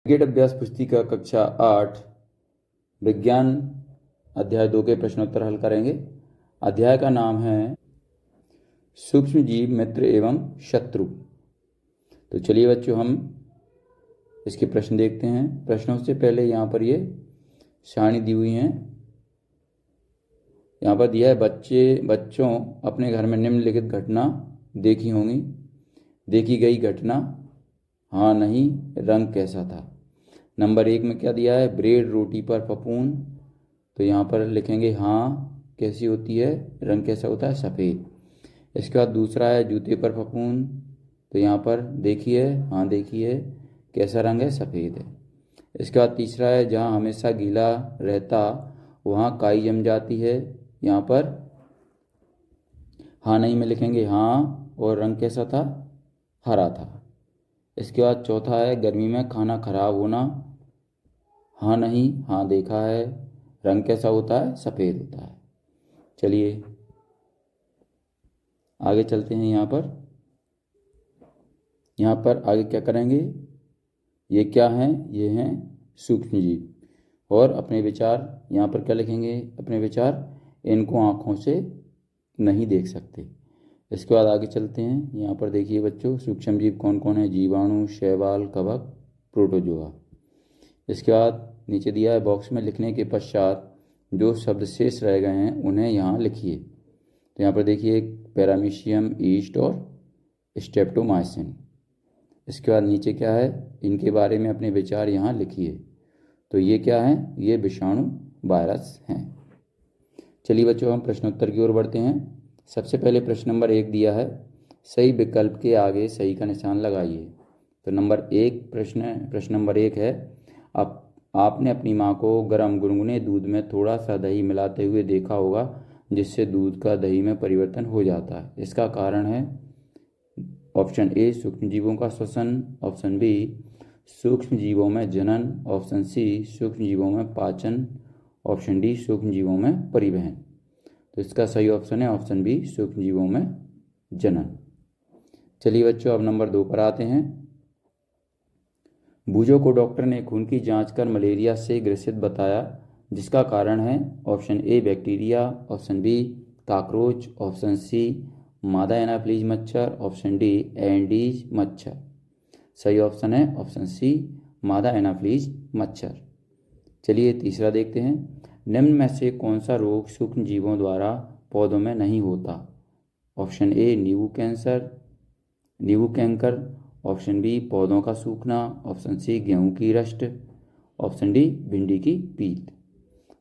Cricket अभ्यास पुस्तिका कक्षा 8 विज्ञान अध्याय 2 के प्रश्नोत्तर हल करेंगे। अध्याय का नाम है सूक्ष्म जीव मित्र एवं शत्रु। तो चलिए बच्चों, हम इसके प्रश्न देखते हैं। प्रश्नों से पहले यहाँ पर ये सारणी दी हुई हैं। यहाँ पर दिया है बच्चों अपने घर में निम्नलिखित घटना देखी होंगी। देखी गई घटना, हाँ नहीं, रंग कैसा था। नंबर 1 में क्या दिया है, ब्रेड रोटी पर फफूंद। तो यहाँ पर लिखेंगे हाँ कैसी होती है, रंग कैसा होता है, सफ़ेद। इसके बाद दूसरा है जूते पर फफूंद। तो यहाँ पर देखिए, हाँ देखिए, कैसा रंग है, सफ़ेद है। इसके बाद तीसरा है जहाँ हमेशा गीला रहता वहाँ काई जम जाती है। यहाँ पर हाँ नहीं में लिखेंगे हाँ, और रंग कैसा था, हरा था। इसके बाद चौथा है गर्मी में खाना खराब होना। हाँ नहीं, हाँ देखा है, रंग कैसा होता है, सफ़ेद होता है। चलिए आगे चलते हैं। यहाँ पर आगे क्या करेंगे, ये क्या हैं, ये हैं सूक्ष्म जीव। और अपने विचार यहाँ पर क्या लिखेंगे, अपने विचार, इनको आँखों से नहीं देख सकते। इसके बाद आगे चलते हैं। यहाँ पर देखिए बच्चों, सूक्ष्म जीव कौन कौन है, जीवाणु, शैवाल, कवक, प्रोटोजोआ। इसके बाद नीचे दिया है बॉक्स में लिखने के पश्चात जो शब्द शेष रह गए हैं उन्हें यहाँ लिखिए। तो यहाँ पर देखिए पैरामीशियम, ईस्ट और स्ट्रेप्टोमाइसिन। इसके बाद नीचे क्या है, इनके बारे में अपने विचार यहाँ लिखिए। तो ये क्या है, ये विषाणु वायरस हैं। चलिए बच्चों, हम प्रश्नोत्तर की ओर बढ़ते हैं। सबसे पहले प्रश्न नंबर 1 दिया है, सही विकल्प के आगे सही का निशान लगाइए। तो प्रश्न नंबर 1 है, आपने अपनी माँ को गर्म गुनगुने दूध में थोड़ा सा दही मिलाते हुए देखा होगा, जिससे दूध का दही में परिवर्तन हो जाता है। इसका कारण है ऑप्शन ए सूक्ष्म जीवों का श्वसन, ऑप्शन बी सूक्ष्म जीवों में जनन, ऑप्शन सी सूक्ष्म जीवों में पाचन, ऑप्शन डी सूक्ष्म जीवों में परिवहन। तो इसका सही ऑप्शन है ऑप्शन बी सूक्ष्म जीवों में जनन। चलिए बच्चों, अब नंबर 2 पर आते हैं। बूझों को डॉक्टर ने खून की जांच कर मलेरिया से ग्रसित बताया, जिसका कारण है option A bacteria, option B cockroach, option C मादा एनाफ्लीज मच्छर, ऑप्शन डी एंडीज मच्छर। सही ऑप्शन है ऑप्शन सी मादा एनाफ्लीज मच्छर। चलिए तीसरा देखते हैं। निम्न में से कौन सा रोग सूक्ष्म जीवों द्वारा पौधों में नहीं होता। ऑप्शन ए नींबू कैंकर, ऑप्शन बी पौधों का सूखना, ऑप्शन सी गेहूं की रस्ट, ऑप्शन डी भिंडी की पीत।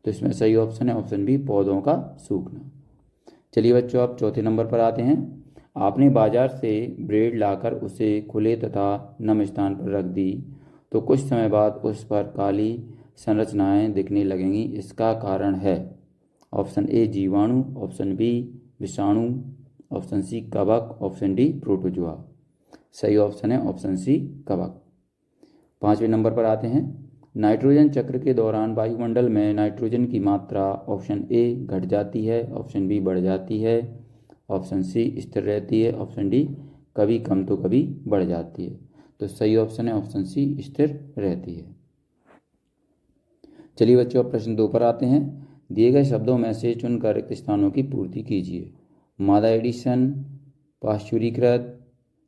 तो इसमें सही ऑप्शन है ऑप्शन बी पौधों का सूखना। चलिए बच्चों, आप चौथे नंबर पर आते हैं। आपने बाजार से ब्रेड लाकर उसे खुले तथा नम स्थान पर रख दी, तो कुछ समय बाद उस पर काली संरचनाएं दिखने लगेंगी। इसका कारण है ऑप्शन ए जीवाणु, ऑप्शन बी विषाणु, ऑप्शन सी कवक, ऑप्शन डी प्रोटोजोआ। सही ऑप्शन है ऑप्शन सी कवक। 5वें नंबर पर आते हैं। नाइट्रोजन चक्र के दौरान वायुमंडल में नाइट्रोजन की मात्रा ऑप्शन ए घट जाती है, ऑप्शन बी बढ़ जाती है, ऑप्शन सी स्थिर रहती है, ऑप्शन डी कभी कम तो कभी बढ़ जाती है। तो सही ऑप्शन है ऑप्शन सी स्थिर रहती है। चलिए बच्चों, अब प्रश्न 2 पर आते हैं। दिए गए शब्दों में से चुनकर रिक्त स्थानों की पूर्ति कीजिए। मादा एडिशन, पाश्चुरीकृत,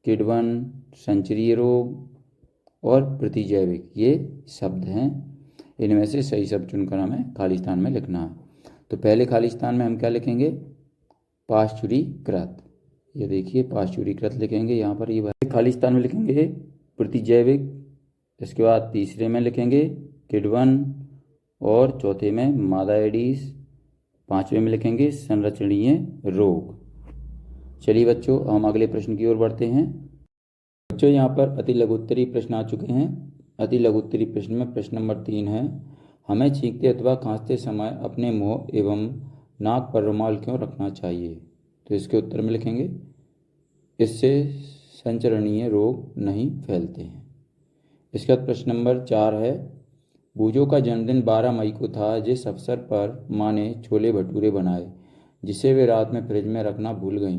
किडवन, संचरीय रोग और प्रतिजैविक, ये शब्द हैं। इनमें से सही शब्द चुनकर हमें खाली स्थान में लिखना है। तो पहले खाली स्थान में हम क्या लिखेंगे, पाश्चुरीकृत। ये देखिए पाश्चुरीकृत लिखेंगे यहाँ पर, ये खाली स्थान में लिखेंगे प्रतिजैविक। इसके बाद तीसरे में लिखेंगे किडवन और चौथे में मादा एडिस, 5वें में लिखेंगे संरचनीय रोग। चलिए बच्चों, हम अगले प्रश्न की ओर बढ़ते हैं। बच्चों, यहाँ पर अति लघुत्तरी प्रश्न आ चुके हैं। अति लघुत्तरी प्रश्न में प्रश्न नंबर 3 है, हमें छींकते अथवा खांसते समय अपने मुंह एवं नाक पर रुमाल क्यों रखना चाहिए। तो इसके उत्तर में लिखेंगे इससे संचरणीय रोग नहीं फैलते हैं। इसके बाद प्रश्न नंबर 4 है, बूझों का जन्मदिन 12 मई को था, जिस अवसर पर माँ ने छोले भटूरे बनाए, जिसे वे रात में फ्रिज में रखना भूल गईं।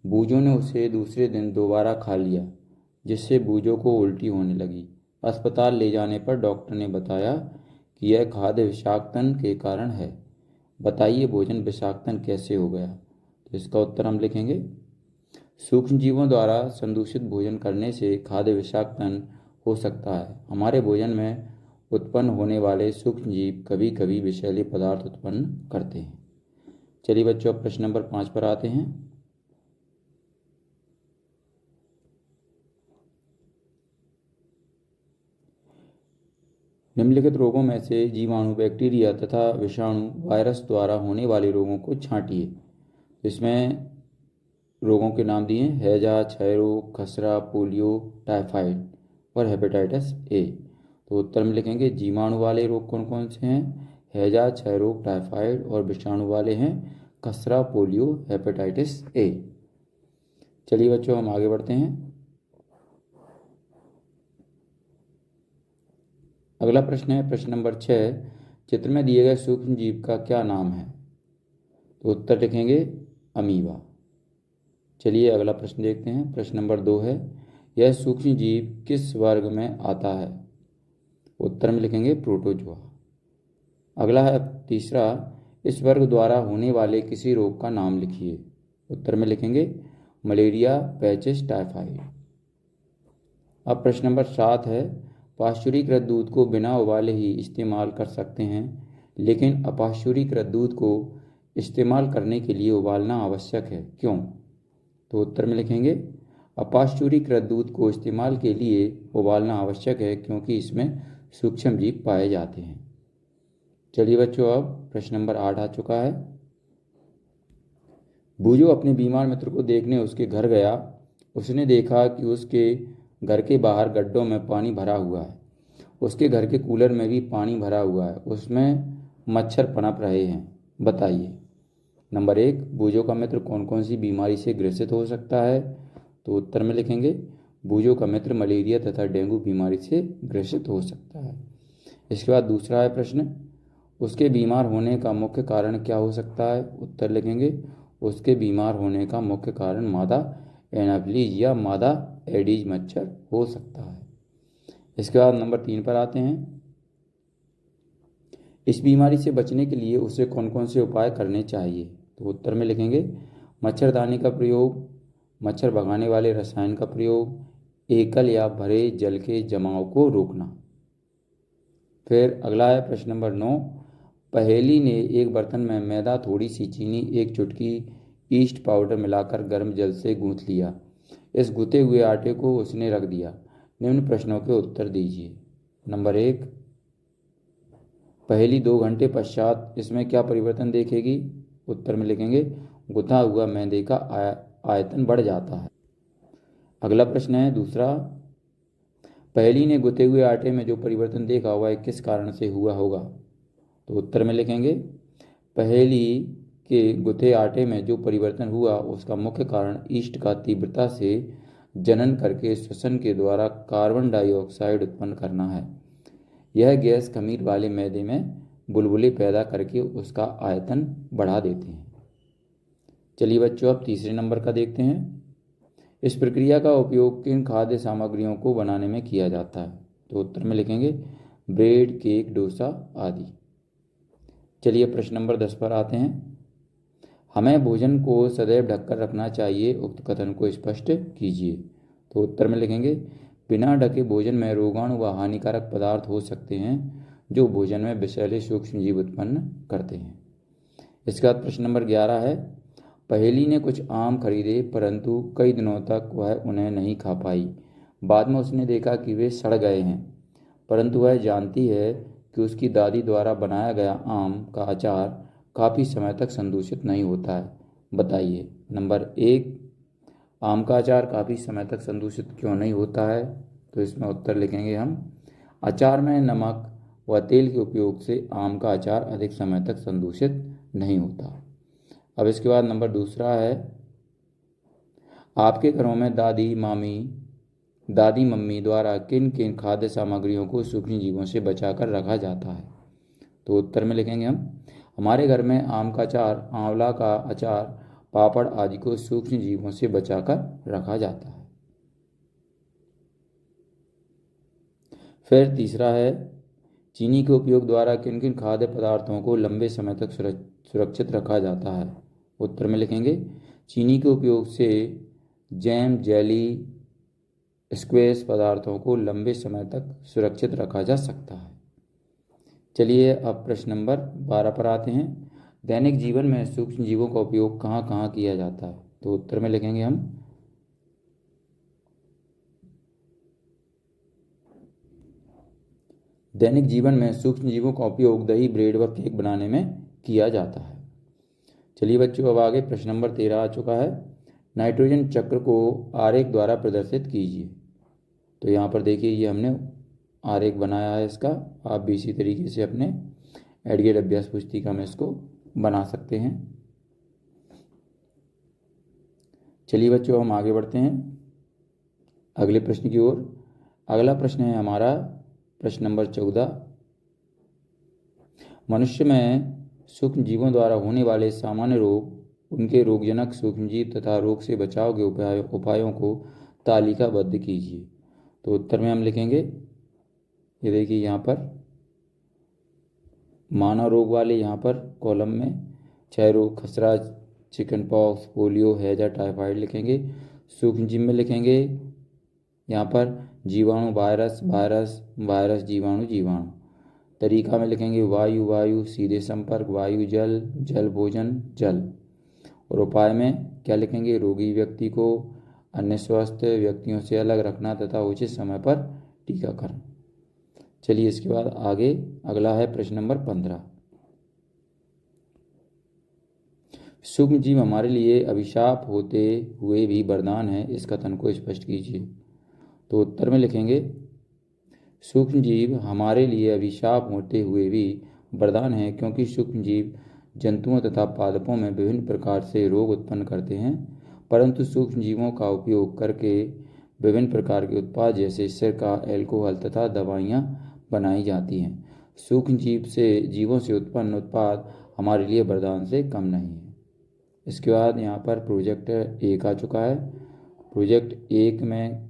बूझों ने उसे दूसरे दिन दोबारा खा लिया, जिससे बूझों को उल्टी होने लगी। अस्पताल ले जाने पर डॉक्टर ने बताया कि यह खाद्य विषाक्तन के कारण है। बताइए भोजन विषाक्तन कैसे हो गया। तो इसका उत्तर हम लिखेंगे, सूक्ष्म जीवों द्वारा संदूषित भोजन करने से खाद्य विषाक्तन हो सकता है। हमारे भोजन में उत्पन्न होने वाले सूक्ष्म जीव कभी कभी विषैले पदार्थ उत्पन्न करते हैं। चलिए बच्चों, अब प्रश्न नंबर 5 पर आते हैं। निम्नलिखित रोगों में से जीवाणु, बैक्टीरिया तथा विषाणु, वायरस द्वारा होने वाले रोगों को छांटिए। इसमें रोगों के नाम दिए हैं, हैजा, क्षय रोग, खसरा, पोलियो, टाइफाइड और हेपेटाइटिस ए। तो उत्तर में लिखेंगे जीवाणु वाले रोग कौन कौन से हैं, हैजा, क्षय रोग, टाइफाइड, और विषाणु वाले हैं खसरा, पोलियो, हेपेटाइटिस ए। चलिए बच्चों, हम आगे बढ़ते हैं। अगला प्रश्न है प्रश्न नंबर 6, चित्र में दिए गए सूक्ष्म जीव का क्या नाम है। तो उत्तर लिखेंगे अमीबा। चलिए अगला प्रश्न देखते हैं। प्रश्न नंबर 2 है, यह सूक्ष्म जीव किस वर्ग में आता है। उत्तर में लिखेंगे प्रोटोजोआ। अगला है तीसरा, इस वर्ग द्वारा होने वाले किसी रोग का नाम लिखिए। उत्तर में लिखेंगे मलेरिया, पैचिस, टाइफाइड। अब प्रश्न नंबर 7 है, पाश्चुरीकृत दूध को बिना उबाले ही इस्तेमाल कर सकते हैं, लेकिन अपाश्चुरीकृत दूध को इस्तेमाल करने के लिए उबालना आवश्यक है, क्यों। तो उत्तर में लिखेंगे अपाश्चुरीकृत दूध को इस्तेमाल के लिए उबालना आवश्यक है क्योंकि इसमें सूक्ष्म जीव पाए जाते हैं। चलिए बच्चों, अब प्रश्न नंबर 8 आ चुका है। बूझो अपने बीमार मित्र को देखने उसके घर गया। उसने देखा कि उसके घर के बाहर गड्ढों में पानी भरा हुआ है। उसके घर के कूलर में भी पानी भरा हुआ है, उसमें मच्छर पनप रहे हैं। बताइए। नंबर 1, बूझो का मित्र कौन कौन सी बीमारी से ग्रसित हो सकता है। तो उत्तर में लिखेंगे बूझो का मित्र मलेरिया तथा डेंगू बीमारी से ग्रसित हो सकता है। इसके बाद दूसरा है प्रश्न, उसके बीमार होने का मुख्य कारण क्या हो सकता है। उत्तर लिखेंगे उसके बीमार होने का मुख्य कारण मादा एनाफ्लीज या मादा एडीज मच्छर हो सकता है। इसके बाद नंबर 3 पर आते हैं, इस बीमारी से बचने के लिए उसे कौन कौन से उपाय करने चाहिए। तो उत्तर में लिखेंगे मच्छरदानी का प्रयोग, मच्छर भगाने वाले रसायन का प्रयोग, एकल या भरे जल के जमाव को रोकना। फिर अगला है प्रश्न नंबर 9, पहेली ने एक बर्तन में मैदा, थोड़ी सी चीनी, एक चुटकी ईस्ट पाउडर मिलाकर गर्म जल से गूंथ लिया। इस गूंथे हुए आटे को उसने रख दिया। निम्न प्रश्नों के उत्तर दीजिए। नंबर 1, पहेली 2 घंटे पश्चात इसमें क्या परिवर्तन देखेगी। उत्तर में लिखेंगे गुथा हुआ मैदे का आयतन बढ़ जाता है। अगला प्रश्न है दूसरा, पहेली ने गुथे हुए आटे में जो परिवर्तन देखा वह किस कारण से हुआ होगा। तो उत्तर में लिखेंगे पहेली के गुथे आटे में जो परिवर्तन हुआ उसका मुख्य कारण ईस्ट का तीव्रता से जनन करके श्वसन के द्वारा कार्बन डाइऑक्साइड उत्पन्न करना है। यह गैस खमीर वाले मैदे में बुलबुले पैदा करके उसका आयतन बढ़ा देते हैं। चलिए बच्चों, अब तीसरे नंबर का देखते हैं, इस प्रक्रिया का उपयोग किन खाद्य सामग्रियों को बनाने में किया जाता है। तो उत्तर में लिखेंगे ब्रेड, केक, डोसा आदि। चलिए प्रश्न नंबर 10 पर आते हैं, हमें भोजन को सदैव ढककर रखना चाहिए, उक्त कथन को स्पष्ट कीजिए। तो उत्तर में लिखेंगे बिना ढके भोजन में रोगाणु व हानिकारक पदार्थ हो सकते हैं जो भोजन में विषैले सूक्ष्म जीव उत्पन्न करते हैं। इसके बाद प्रश्न नंबर 11 है, पहेली ने कुछ आम खरीदे परंतु कई दिनों तक वह उन्हें नहीं खा पाई। बाद में उसने देखा कि वे सड़ गए हैं, परंतु वह जानती है कि उसकी दादी द्वारा बनाया गया आम का अचार काफ़ी समय तक संदूषित नहीं होता है। बताइए। नंबर 1, आम का अचार काफ़ी समय तक संदूषित क्यों नहीं होता है। तो इसमें उत्तर लिखेंगे हम, अचार में नमक व तेल के उपयोग से आम का अचार अधिक समय तक संदूषित नहीं होता। अब इसके बाद नंबर दूसरा है, आपके घरों में दादी मम्मी द्वारा किन किन खाद्य सामग्रियों को सूक्ष्म जीवों से बचाकर रखा जाता है। तो उत्तर में लिखेंगे हम, हमारे घर में आम का अचार, आंवला का अचार, पापड़ आदि को सूक्ष्म जीवों से बचाकर रखा जाता है। फिर तीसरा है, चीनी के उपयोग द्वारा किन किन खाद्य पदार्थों को लंबे समय तक सुरक्षित रखा जाता है? उत्तर में लिखेंगे, चीनी के उपयोग से जैम, जेली, स्क्वैश पदार्थों को लंबे समय तक सुरक्षित रखा जा सकता है। चलिए अब प्रश्न नंबर 12 पर आते हैं। दैनिक जीवन में सूक्ष्म जीवों का उपयोग कहाँ कहाँ किया जाता है? तो उत्तर में लिखेंगे हम, दैनिक जीवन में सूक्ष्म जीवों का उपयोग दही, ब्रेड व केक बनाने में किया जाता है। चलिए बच्चों, अब आगे प्रश्न नंबर 13 आ चुका है। नाइट्रोजन चक्र को आरेख द्वारा प्रदर्शित कीजिए। तो यहाँ पर देखिए, ये हमने आरेख बनाया है इसका। आप भी इसी तरीके से अपने एडगेट अभ्यास पुस्तिका में इसको बना सकते हैं। चलिए बच्चों, हम आगे बढ़ते हैं अगले प्रश्न की ओर। अगला प्रश्न है हमारा प्रश्न नंबर 14। मनुष्य में सूक्ष्म जीवों द्वारा होने वाले सामान्य रोग, उनके रोगजनक सूक्ष्मजीव तथा रोग से बचाव के उपायों को तालिकाबद्ध कीजिए। तो उत्तर में हम लिखेंगे, ये देखिए यहाँ पर मानव रोग वाले यहाँ पर कॉलम में क्षय रोग, खसरा, चिकन पॉक्स, पोलियो, हैजा, टाइफाइड लिखेंगे। सूक्ष्मजीव में लिखेंगे यहाँ पर जीवाणु, वायरस, वायरस, जीवाणु, जीवाणु। तरीका में लिखेंगे वायु, वायु, सीधे संपर्क, वायु, जल, जल, भोजन, जल। और उपाय में क्या लिखेंगे, रोगी व्यक्ति को अन्य स्वस्थ व्यक्तियों से अलग रखना तथा उचित समय पर टीकाकरण। चलिए इसके बाद आगे अगला है प्रश्न नंबर 15। सूक्ष्म जीव हमारे लिए अभिशाप होते हुए भी वरदान है, इस कथन को स्पष्ट कीजिए। तो उत्तर में लिखेंगे, सूक्ष्म जीव हमारे लिए अभिशाप होते हुए भी वरदान है, क्योंकि सूक्ष्म जीव जंतुओं तथा पादपों में विभिन्न प्रकार से रोग उत्पन्न करते हैं, परंतु सूक्ष्म जीवों का उपयोग करके विभिन्न प्रकार के उत्पाद जैसे सिरका, अल्कोहल तथा दवाइयाँ बनाई जाती हैं। सूक्ष्म जीवों से उत्पन्न उत्पाद हमारे लिए वरदान से कम नहीं है। इसके बाद यहाँ पर प्रोजेक्ट 1 आ चुका है। प्रोजेक्ट 1 में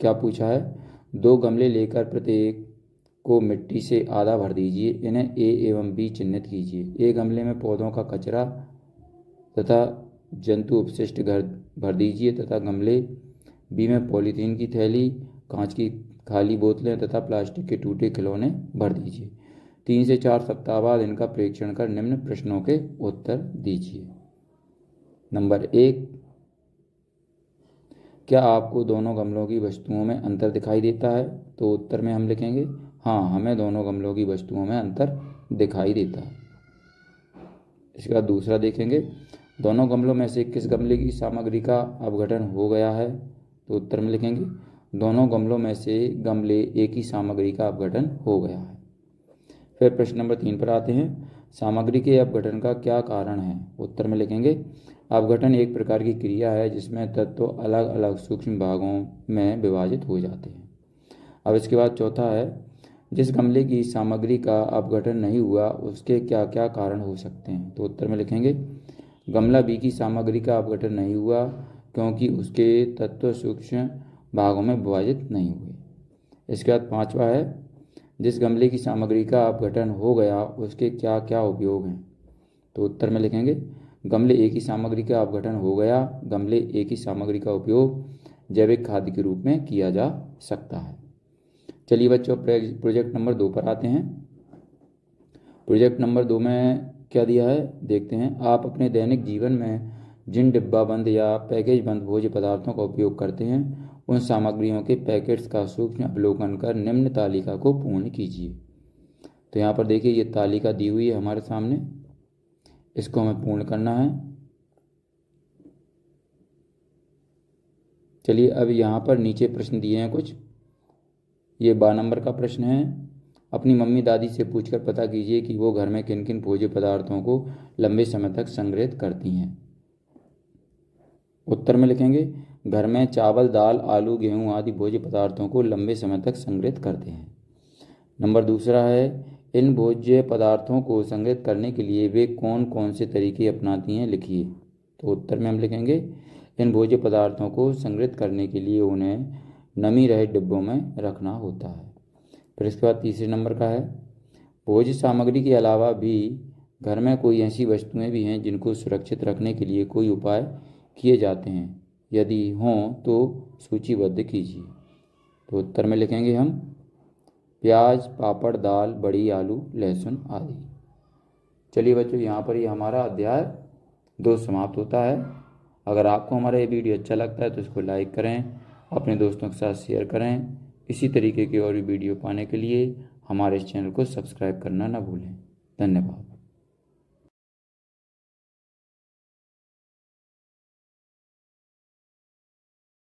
क्या पूछा है, 2 गमले लेकर प्रत्येक को मिट्टी से आधा भर दीजिए। इन्हें ए एवं बी चिन्हित कीजिए। ए गमले में पौधों का कचरा तथा जंतु अपशिष्ट घर भर दीजिए तथा गमले बी में पॉलीथीन की थैली, कांच की खाली बोतलें तथा प्लास्टिक के टूटे खिलौने भर दीजिए। 3 से 4 सप्ताह बाद इनका परीक्षण कर निम्न प्रश्नों के उत्तर दीजिए। नंबर 1, क्या आपको दोनों गमलों की वस्तुओं में अंतर दिखाई देता है? तो उत्तर में हम लिखेंगे, हाँ, हमें दोनों गमलों की वस्तुओं में अंतर दिखाई देता है। इसके बाद दूसरा देखेंगे, दोनों गमलों में से किस गमले की सामग्री का अपघटन हो गया है? तो उत्तर में लिखेंगे, दोनों गमलों में से गमले एक ही सामग्री का अपघटन हो गया है। फिर प्रश्न नंबर 3 पर आते हैं, सामग्री के अपघटन का क्या कारण है? उत्तर में लिखेंगे, अपघटन एक प्रकार की क्रिया है जिसमें तत्व अलग अलग सूक्ष्म भागों में विभाजित हो जाते हैं। अब इसके बाद चौथा है, जिस गमले की सामग्री का अपघटन नहीं हुआ उसके क्या क्या कारण हो सकते हैं? तो उत्तर में लिखेंगे, गमला बी की सामग्री का अपघटन नहीं हुआ क्योंकि उसके तत्व सूक्ष्म भागों में विभाजित नहीं हुए। इसके बाद 5वां है, जिस गमले की सामग्री का अपघटन हो गया उसके क्या क्या उपयोग हैं? तो उत्तर में लिखेंगे, गमले एक ही सामग्री का अपघटन हो गया, गमले एक ही सामग्री का उपयोग जैविक खाद्य के रूप में किया जा सकता है। चलिए बच्चों, प्रोजेक्ट नंबर 2 पर आते हैं। प्रोजेक्ट नंबर 2 में क्या दिया है देखते हैं। आप अपने दैनिक जीवन में जिन डिब्बाबंद या पैकेज बंद भोज्य पदार्थों का उपयोग करते हैं उन सामग्रियों के पैकेट्स का सूक्ष्म अवलोकन कर निम्न तालिका को पूर्ण कीजिए। तो यहाँ पर देखिए, ये तालिका दी हुई है हमारे सामने, इसको हमें पूर्ण करना है। चलिए अब यहाँ पर नीचे प्रश्न दिए हैं कुछ। ये 12 नंबर का प्रश्न है, अपनी मम्मी दादी से पूछकर पता कीजिए कि वो घर में किन किन भोज्य पदार्थों को लंबे समय तक संग्रहित करती हैं। उत्तर में लिखेंगे, घर में चावल, दाल, आलू, गेहूं आदि भोज्य पदार्थों को लंबे समय तक संग्रहित करते हैं। नंबर दूसरा है, इन भोज्य पदार्थों को संग्रहित करने के लिए वे कौन कौन से तरीके अपनाती हैं, लिखिए। तो उत्तर में हम लिखेंगे, इन भोज्य पदार्थों को संग्रहित करने के लिए उन्हें नमी रहित डिब्बों में रखना होता है। फिर इसके बाद तीसरे नंबर का है, भोज्य सामग्री के अलावा भी घर में कोई ऐसी वस्तुएं भी हैं जिनको सुरक्षित रखने के लिए कोई उपाय किए जाते हैं, यदि हों तो सूचीबद्ध कीजिए। तो उत्तर में लिखेंगे हम प्याज, पापड़, दाल, बड़ी, आलू, लहसुन आदि। चलिए बच्चों, यहाँ पर ही हमारा अध्याय 2 समाप्त होता है। अगर आपको हमारा ये वीडियो अच्छा लगता है तो इसको लाइक करें, अपने दोस्तों के साथ शेयर करें। इसी तरीके के और भी वीडियो पाने के लिए हमारे इस चैनल को सब्सक्राइब करना ना भूलें। धन्यवाद।